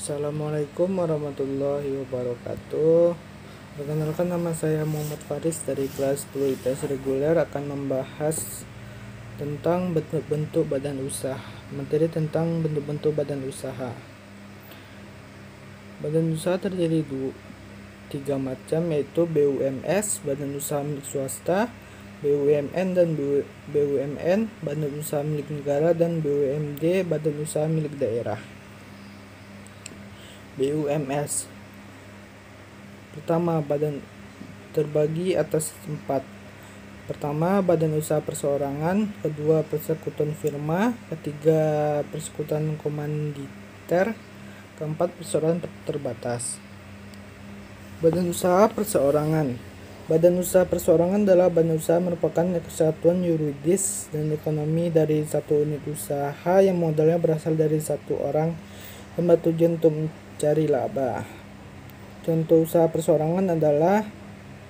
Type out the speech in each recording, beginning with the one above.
Assalamualaikum warahmatullahi wabarakatuh. Perkenalkan, nama saya Muhammad Faris dari kelas 10 IPS reguler, akan membahas tentang bentuk-bentuk badan usaha. Materi tentang bentuk-bentuk badan usaha. Badan usaha terdiri tiga macam, yaitu BUMS, badan usaha milik swasta, BUMN dan BUMN, badan usaha milik negara, dan BUMD, badan usaha milik daerah. BUMS. Pertama, badan terbagi atas 4. Pertama, badan usaha perseorangan. Kedua, persekutuan firma. Ketiga, persekutuan komanditer. Keempat, perseorangan terbatas. Badan usaha perseorangan. Badan usaha perseorangan adalah badan usaha merupakan kesatuan yuridis dan ekonomi dari satu unit usaha yang modalnya berasal dari satu orang yang bertujuan untuk mencari laba. Contoh usaha perseorangan adalah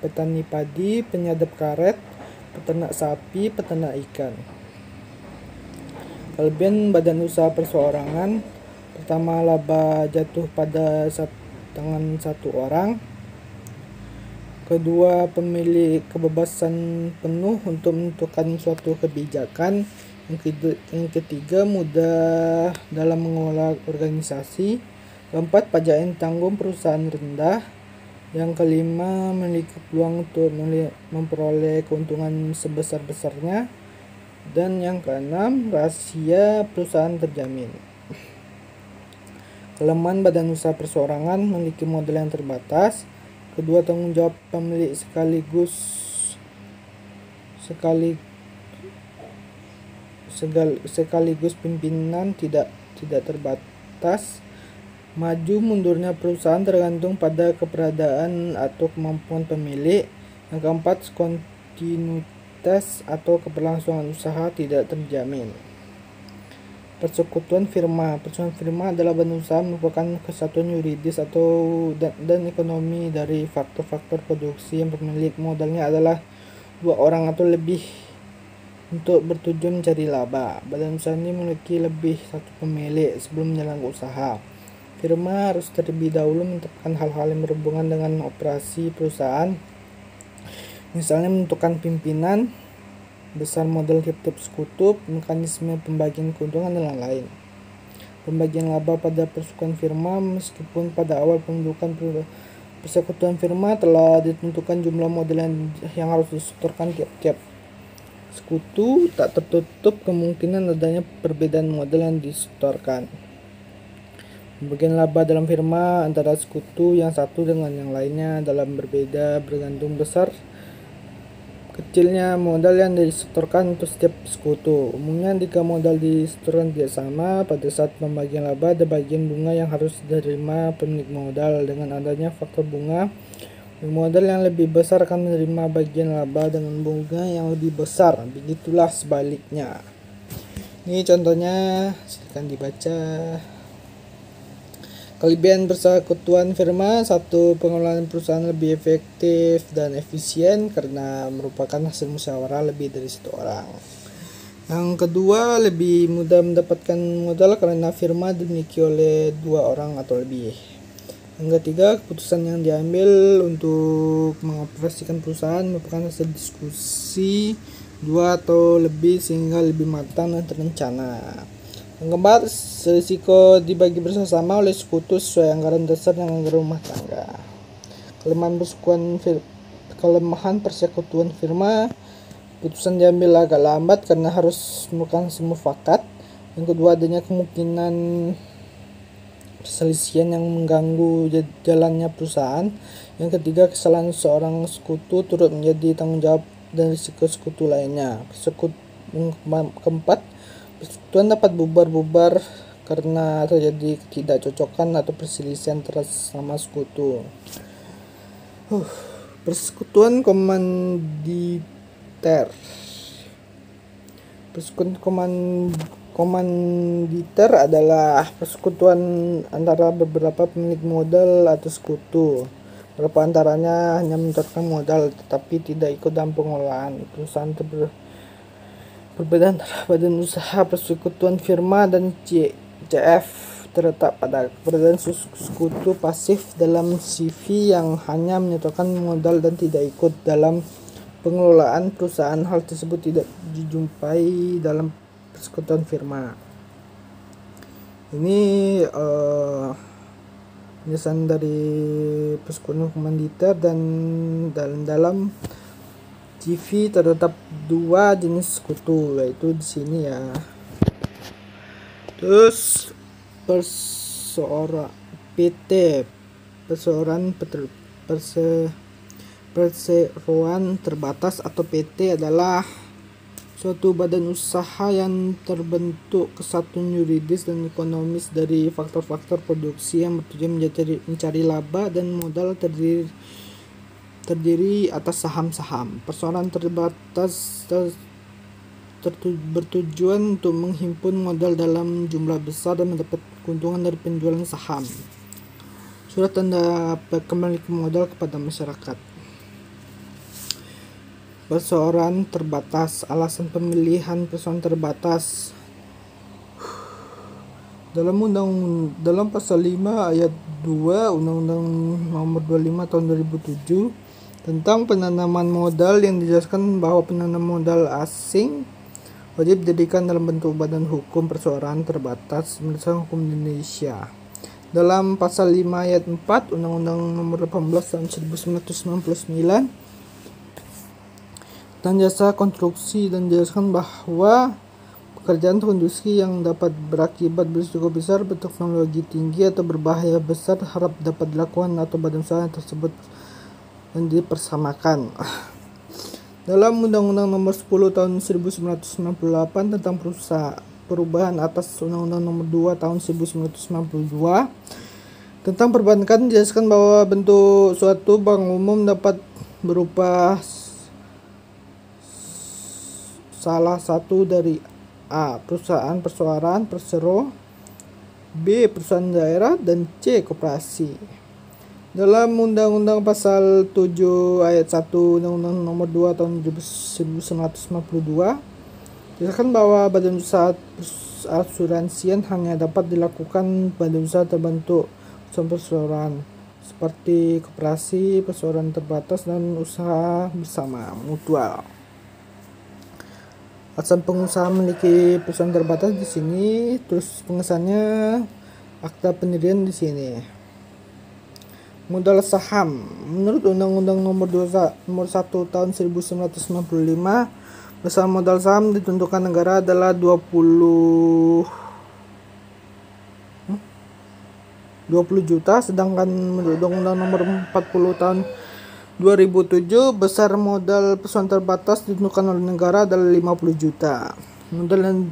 petani padi, penyadap karet, peternak sapi, peternak ikan. Kelebihan badan usaha perseorangan: pertama, laba jatuh pada tangan satu orang. Kedua, pemilik kebebasan penuh untuk menentukan suatu kebijakan. Yang ketiga, mudah dalam mengelola organisasi. Keempat, pajak yang tanggung perusahaan rendah. Yang kelima, memiliki peluang untuk memperoleh keuntungan sebesar-besarnya. Dan yang keenam, rahasia perusahaan terjamin. Kelemahan badan usaha perseorangan: memiliki modal yang terbatas. Kedua, tanggung jawab pemilik sekaligus pimpinan tidak terbatas. Maju mundurnya perusahaan tergantung pada keberadaan atau kemampuan pemilik. Yang keempat, kontinuitas atau keberlangsungan usaha tidak terjamin. Persekutuan firma. Persekutuan firma adalah badan usaha merupakan kesatuan yuridis dan ekonomi dari faktor-faktor produksi yang pemilik modalnya adalah 2 orang atau lebih untuk bertujuan mencari laba. Badan usaha ini memiliki lebih satu pemilik sebelum menjalankan usaha. Firma harus terlebih dahulu menetapkan hal-hal yang berhubungan dengan operasi perusahaan, misalnya menentukan pimpinan, besar modal tiap-tiap sekutu, mekanisme pembagian keuntungan, dan lain-lain. Pembagian laba pada persekutuan firma. Meskipun pada awal pembentukan persekutuan firma telah ditentukan jumlah modal yang harus disetorkan tiap-tiap sekutu, tak tertutup kemungkinan adanya perbedaan modal yang disetorkan. Pembagian laba dalam firma antara sekutu yang satu dengan yang lainnya dalam berbeda bergantung besar kecilnya modal yang disetorkan untuk setiap sekutu. Umumnya jika modal disetorkan tidak sama, pada saat pembagian laba ada bagian bunga yang harus diterima pemilik modal. Dengan adanya faktor bunga, modal yang lebih besar akan menerima bagian laba dengan bunga yang lebih besar. Begitulah sebaliknya. Ini contohnya, silakan dibaca. Kelebihan persekutuan firma: 1. Pengelolaan perusahaan lebih efektif dan efisien karena merupakan hasil musyawarah lebih dari satu orang. Yang kedua, lebih mudah mendapatkan modal karena firma dimiliki oleh 2 orang atau lebih. Yang ketiga, keputusan yang diambil untuk mengoperasikan perusahaan merupakan hasil diskusi 2 atau lebih sehingga lebih matang dan terencana. Yang keempat, risiko dibagi bersama oleh sekutu sesuai anggaran dasar dan anggaran rumah tangga. Kelemahan persekutuan firma: keputusan diambil agak lambat karena harus merupakan mufakat. Yang kedua, adanya kemungkinan perselisihan yang mengganggu jalannya perusahaan. Yang ketiga, kesalahan seorang sekutu turut menjadi tanggung jawab dan risiko sekutu lainnya. Keempat, persekutuan dapat bubar karena terjadi ketidakcocokan atau perselisihan antara sesama sekutu. Persekutuan komanditer. Persekutuan komanditer adalah persekutuan antara beberapa pemilik modal atau sekutu. Beberapa antaranya hanya menyetorkan modal tetapi tidak ikut dalam pengelolaan perusahaan. Perbedaan antara badan usaha persekutuan firma dan CF terletak pada keberadaan sekutu pasif dalam CV yang hanya menyertakan modal dan tidak ikut dalam pengelolaan perusahaan. Hal tersebut tidak dijumpai dalam persekutuan firma. Ini penjelasan dari persekutuan komanditer, dan dalam CV terdapat dua jenis sekutu, yaitu di sini ya. Terus perseorangan PT, perseroan terbatas atau PT adalah suatu badan usaha yang terbentuk kesatuan yuridis dan ekonomis dari faktor-faktor produksi yang bertujuan mencari laba dan modal terdiri atas saham-saham. Perseroan terbatas bertujuan untuk menghimpun modal dalam jumlah besar dan mendapat keuntungan dari penjualan saham. Surat tanda kembali ke modal kepada masyarakat. Perseroan terbatas. Alasan pemilihan perseroan terbatas. Dalam pasal 5 ayat 2 Undang-Undang Nomor 25 Tahun 2007 tentang penanaman modal, yang dijelaskan bahwa penanam modal asing wajib didirikan dalam bentuk badan hukum perseroan terbatas berdasarkan hukum Indonesia. Dalam pasal 5 ayat 4 Undang-Undang Nomor 18 Tahun 1999 tentang jasa konstruksi, dan dijelaskan bahwa pekerjaan konstruksi yang dapat berakibat berisiko besar, berteknologi tinggi atau berbahaya besar harap dapat dilakukan atau badan usaha tersebut dan dipersamakan. Dalam Undang-Undang Nomor 10 Tahun 1998 tentang perubahan atas Undang-Undang Nomor 2 Tahun 1992 tentang perbankan, dijelaskan bahwa bentuk suatu bank umum dapat berupa salah satu dari A. Perusahaan perseroan persero, B. Perusahaan daerah, dan C. Koperasi. Dalam Undang-Undang Pasal 7 Ayat 1 Undang-Undang Nomor 2 Tahun 1992 dijelaskan bahwa badan usaha asuransian hanya dapat dilakukan badan usaha terbentuk perseroan seperti koperasi, perseroan terbatas, dan usaha bersama mutual. Alasan pengusaha memiliki perusahaan terbatas di sini, terus pengesahannya akta pendirian di sini. Modal saham. Menurut Undang-Undang Nomor 1 Tahun 1995, besar modal saham ditentukan negara adalah 20 juta, sedangkan menurut Undang-Undang Nomor 40 Tahun 2007, besar modal perusahaan terbatas ditentukan oleh negara adalah 50 juta. Modal yang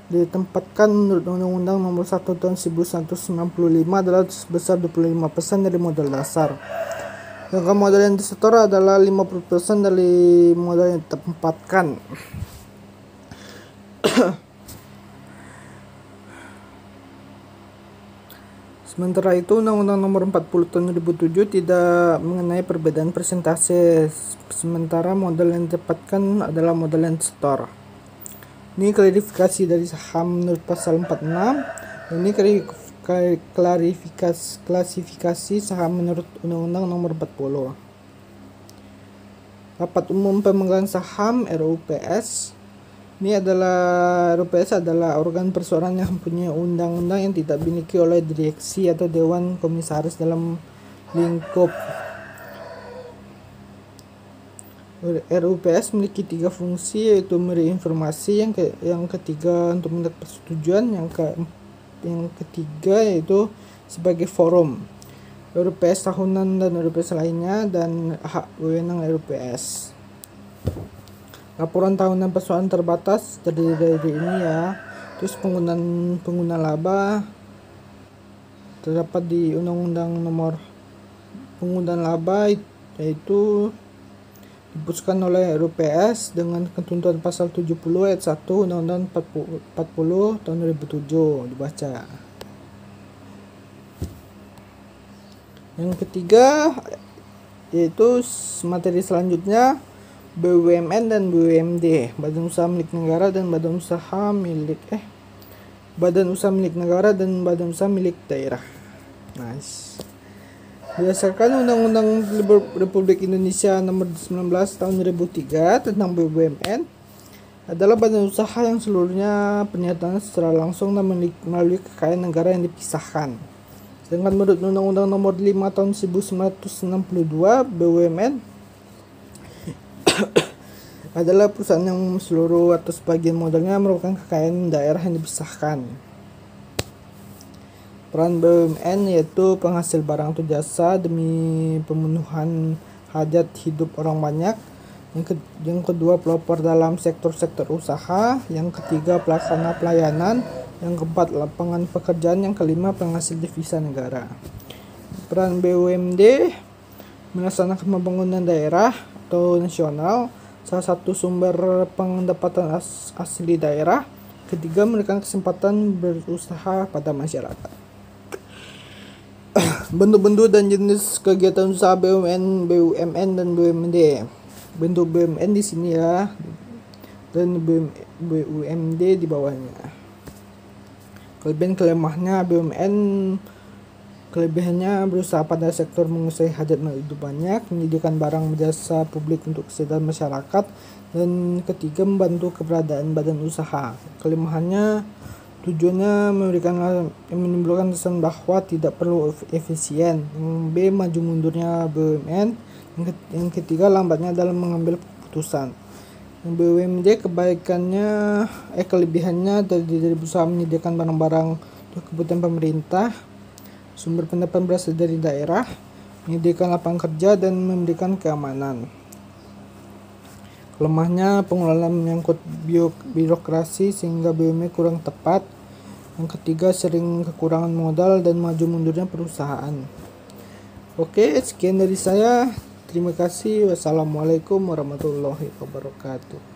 ditempatkan menurut Undang-Undang Nomor 1 Tahun 1995 adalah sebesar 25% dari modal dasar. Sedangkan modal yang disetor adalah 50% dari modal yang ditempatkan. Sementara itu, Undang-Undang Nomor 40 Tahun 2007 tidak mengenai perbedaan persentase, sementara modal yang ditempatkan adalah modal yang disetor. Ini klarifikasi dari saham menurut pasal 46. Ini klasifikasi saham menurut Undang-Undang Nomor 40. Rapat Umum Pemegang Saham (RUPS). Ini adalah RUPS adalah organ perseroan yang mempunyai undang-undang yang tidak dimiliki oleh direksi atau dewan komisaris dalam lingkup. RUPS memiliki 3 fungsi, yaitu memberi informasi, yang ketiga untuk mendapat persetujuan, yang ketiga yaitu sebagai forum. RUPS tahunan dan RUPS lainnya, dan hak wewenang RUPS. Laporan tahunan perseroan terbatas terdiri dari ini ya. Terus pengguna laba terdapat di Undang-Undang Nomor Penggunaan Laba, yaitu diputuskan oleh RUPS dengan ketentuan pasal 70 ayat 1 Undang-Undang 40 tahun 2007 dibaca. Yang ketiga yaitu materi selanjutnya BUMN dan BUMD, badan usaha milik negara dan badan usaha milik badan usaha milik negara dan badan usaha milik daerah. Nice. Berdasarkan Undang-Undang Republik Indonesia Nomor 19 Tahun 2003 tentang BUMN, adalah badan usaha yang seluruhnya pernyataannya secara langsung dan melalui kekayaan negara yang dipisahkan. Sedangkan menurut Undang-Undang Nomor 5 Tahun 1962, BUMN adalah perusahaan yang seluruh atau sebagian modalnya merupakan kekayaan daerah yang dipisahkan. Peran BUMN yaitu penghasil barang atau jasa demi pemenuhan hajat hidup orang banyak. Yang kedua, pelopor dalam sektor-sektor usaha. Yang ketiga, pelaksana pelayanan. Yang keempat, lapangan pekerjaan. Yang kelima, penghasil devisa negara. Peran BUMD melaksanakan pembangunan daerah atau nasional, salah satu sumber pendapatan asli daerah. Ketiga, memberikan kesempatan berusaha pada masyarakat. Bentuk-bentuk dan jenis kegiatan usaha BUMN, dan BUMD. Bentuk BUMN di sini ya, dan BUMD di bawahnya. Kelebihan kelemahannya BUMN, kelebihannya berusaha pada sektor menguasai hajat hidup banyak, menyediakan barang jasa publik untuk kesejahteraan masyarakat, dan ketiga membantu keberadaan badan usaha. Kelemahannya tujuannya menimbulkan kesan bahwa tidak perlu efisien. Yang B, maju mundurnya BUMN. Yang ketiga, lambatnya dalam mengambil keputusan. Yang BUMD kelebihannya dari berusaha menyediakan barang-barang untuk kebutuhan pemerintah, sumber pendapatan berasal dari daerah, menyediakan lapangan kerja, dan memberikan keamanan. Kelemahannya pengelolaan menyangkut birokrasi sehingga BUMD kurang tepat. Yang ketiga, sering kekurangan modal dan maju mundurnya perusahaan. Oke, sekian dari saya. Terima kasih. Wassalamualaikum warahmatullahi wabarakatuh.